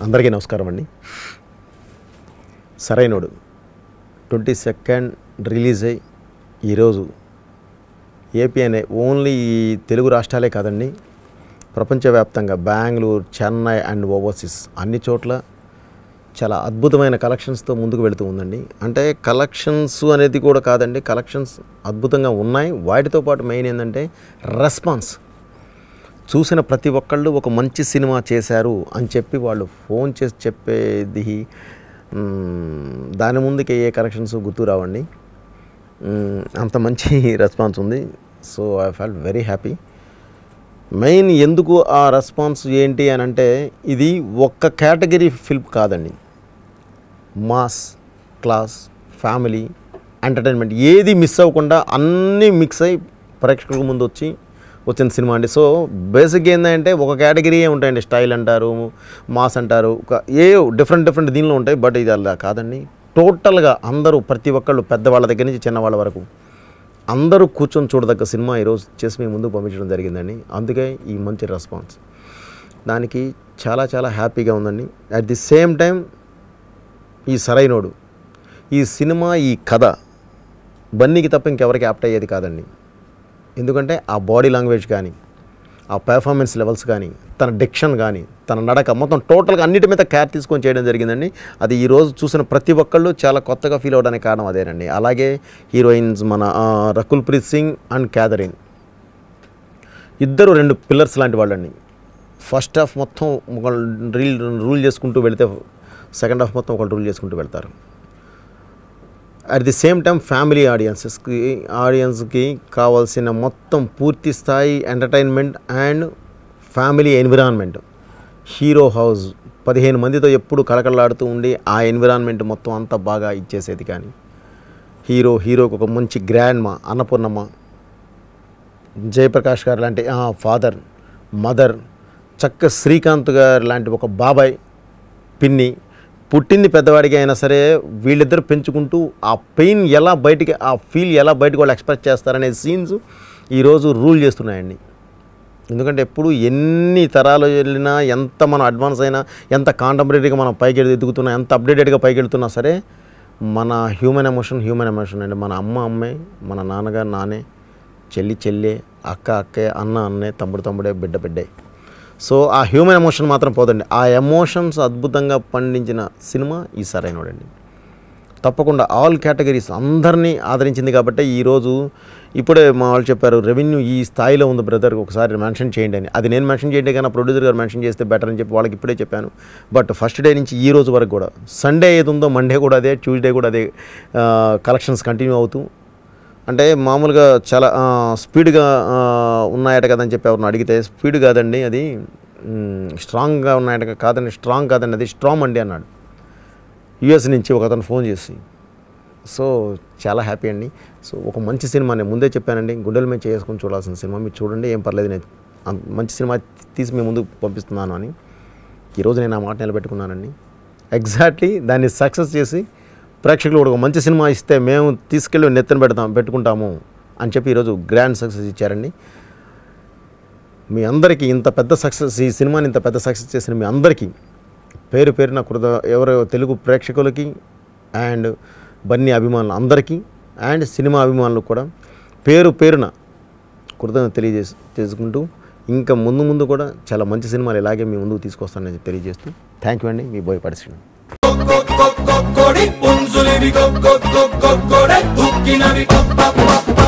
అందరికీ నమస్కారం అండి. సరైనోడు 22nd రిలీజ్ అయ్యి ఈరోజు ఏపీ అనే ఓన్లీ తెలుగు రాష్ట్రాలే కాదండి, ప్రపంచవ్యాప్తంగా బెంగళూరు, చెన్నై అండ్ ఓవర్సీస్ అన్ని చోట్ల చాలా అద్భుతమైన కలెక్షన్స్తో ముందుకు వెళుతూ ఉందండి. అంటే కలెక్షన్స్ అనేది కూడా కాదండి, కలెక్షన్స్ అద్భుతంగా ఉన్నాయి. వాటితో పాటు మెయిన్ ఏంటంటే రెస్పాన్స్. చూసిన ప్రతి ఒక్కళ్ళు ఒక మంచి సినిమా చేశారు అని చెప్పి వాళ్ళు ఫోన్ చేసి చెప్పేది దాని ముందుకి ఏ కలెక్షన్స్ గుర్తు రావండి. అంత మంచి రెస్పాన్స్ ఉంది. So I felt very happy. Main ఎందుకు ఆ రెస్పాన్స్ ఏంటి అని అంటే, ఇది ఒక్క కేటగిరీ ఫిల్మ్ కాదండి. మాస్, క్లాస్, ఫ్యామిలీ, ఎంటర్టైన్మెంట్ ఏది మిస్ అవ్వకుండా అన్నీ మిక్స్ అయ్యి ప్రేక్షకుల ముందు వచ్చిన సినిమా అండి. సో బేసిక్గా ఏంటంటే ఒక కేటగిరీ ఉంటాయండి, స్టైల్ అంటారు, మాస్ అంటారు, డిఫరెంట్ దీనిలో ఉంటాయి. బట్ ఇది అలా కాదండి, టోటల్గా అందరూ ప్రతి ఒక్కళ్ళు పెద్దవాళ్ళ దగ్గర నుంచి చిన్నవాళ్ళ వరకు అందరూ కూర్చొని చూడదగ్గ సినిమా ఈరోజు చేసి మేము ముందుకు పంపించడం జరిగిందండి. అందుకే ఈ మంచి రెస్పాన్స్, దానికి చాలా చాలా హ్యాపీగా ఉందండి. అట్ ది సేమ్ టైం ఈ సరైనోడు, ఈ సినిమా, ఈ కథ బన్నీకి తప్ప ఇంకెవరికి యాప్ట్ అయ్యేది కాదండి. ఎందుకంటే ఆ బాడీ లాంగ్వేజ్ కానీ, ఆ పెర్ఫార్మెన్స్ లెవెల్స్ కానీ, తన డిక్షన్ కానీ, తన నడక మొత్తం టోటల్గా అన్నిటి మీద కేర్ తీసుకొని చేయడం జరిగిందండి. అది ఈరోజు చూసిన ప్రతి ఒక్కళ్ళు చాలా కొత్తగా ఫీల్ అవ్వడానికి కారణం అదేనండి. అలాగే హీరోయిన్స్ మన రకుల్ ప్రీత్ సింగ్ అండ్ క్యాథరిన్ ఇద్దరు 2 పిల్లర్స్ లాంటి వాళ్ళండి. ఫస్ట్ హాఫ్ మొత్తం ఒకళ్ళు రూల్ చేసుకుంటూ వెళితే సెకండ్ హాఫ్ మొత్తం ఒకళ్ళు రూల్ చేసుకుంటూ వెళ్తారు. At the same time family ఆడియన్స్కి కావాల్సిన మొత్తం పూర్తి స్థాయి entertainment and family environment. Hero house 15 మందితో ఎప్పుడు కళకళలాడుతూ ఉండి ఆ ఎన్విరాన్మెంట్ మొత్తం అంతా బాగా ఇచ్చేసేది. కానీ హీరోకి ఒక మంచి గ్రాండ్ మా, అన్నపూర్ణమ్మ, జయప్రకాష్ గారు లాంటి ఫాదర్, మదర్, చక్క శ్రీకాంత్ గారు లాంటి ఒక బాబాయ్, పిన్ని, పుట్టింది పెద్దవాడికి అయినా సరే వీళ్ళిద్దరు పెంచుకుంటూ ఆ పెయిన్ ఎలా బయటికి, ఆ ఫీల్ ఎలా బయటకు వాళ్ళు ఎక్స్ప్రెస్ చేస్తారనే సీన్స్ ఈరోజు రూల్ చేస్తున్నాయండి. ఎందుకంటే ఎప్పుడు ఎన్ని తరాలు వెళ్ళినా, ఎంత మనం అడ్వాన్స్ అయినా, ఎంత కాంటెంపరీగా మనం పైకి ఎదుగుతున్నా, ఎంత అప్డేటెడ్గా పైకి వెళ్తున్నా సరే మన హ్యూమన్ ఎమోషన్ అండి. మన అమ్మే, మన నాన్నగారు నానే, చెల్లె, అక్కే, అన్నే, తమ్ముడే, బిడ్డే. సో ఆ హ్యూమన్ ఎమోషన్ మాత్రం పోదండి. ఆ ఎమోషన్స్ అద్భుతంగా పండించిన సినిమా ఈ సరైనోడండి. తప్పకుండా ఆల్ కేటగిరీస్ అందరినీ ఆదరించింది. కాబట్టి ఈరోజు ఇప్పుడే మా వాళ్ళు చెప్పారు, రెవెన్యూ ఈ స్థాయిలో ఉంది బ్రదర్, ఒకసారి మెన్షన్ చేయండి అని. అది నేను మెన్షన్ చేయండి కానీ ప్రొడ్యూసర్ గారు మెన్షన్ చేస్తే బెటర్ అని చెప్పి వాళ్ళకి ఇప్పుడే చెప్పాను. బట్ ఫస్ట్ డే నుంచి ఈ రోజు వరకు కూడా, సండే ఏది ఉందో మండే కూడా అదే, ట్యూస్డే కూడా అదే కలెక్షన్స్ కంటిన్యూ అవుతూ, అంటే మామూలుగా చాలా స్పీడ్గా ఉన్నాయట కదని చెప్పి ఎవరిని అడిగితే, స్పీడ్ కాదండి అది, స్ట్రాంగ్గా ఉన్నాయట కాదండి, స్ట్రాంగ్ కాదండి, అది స్ట్రాంగ్ అండి అన్నాడు యూఎస్ నుంచి ఒక అతను ఫోన్ చేసి. సో చాలా హ్యాపీ అండి. సో ఒక మంచి సినిమా, నేను ముందే చెప్పానండి, గుండెల మీద చేసుకొని చూడాల్సిన సినిమా. మీరు చూడండి, ఏం పర్లేదు, నేను మంచి సినిమా తీసి మీ ముందుకు పంపిస్తున్నాను అని ఈరోజు నేను ఆ మాట నిలబెట్టుకున్నానండి. ఎగ్జాక్ట్లీ దాన్ని సక్సెస్ చేసి ప్రేక్షకులు కూడా ఒక మంచి సినిమా ఇస్తే మేము తీసుకెళ్ళి నెత్తను పెట్టుకుంటాము అని చెప్పి ఈరోజు గ్రాండ్ సక్సెస్ ఇచ్చారండి. మీ అందరికీ ఇంత పెద్ద సక్సెస్, ఈ సినిమాని ఇంత పెద్ద సక్సెస్ చేసిన మీ అందరికీ పేరున ఎవరో తెలుగు ప్రేక్షకులకి అండ్ బన్నీ అభిమానులు అందరికీ అండ్ సినిమా అభిమానులకు కూడా పేరున కృతజ్ఞత తెలియజేసుకుంటూ, ఇంకా ముందు కూడా చాలా మంచి సినిమాలు ఇలాగే మీ ముందుకు తీసుకొస్తానని తెలియజేస్తూ, థ్యాంక్ యూ అండి. మీ Boyapati Srinu. Punsuli vi go go go go go go, tukkinami pop pop pop.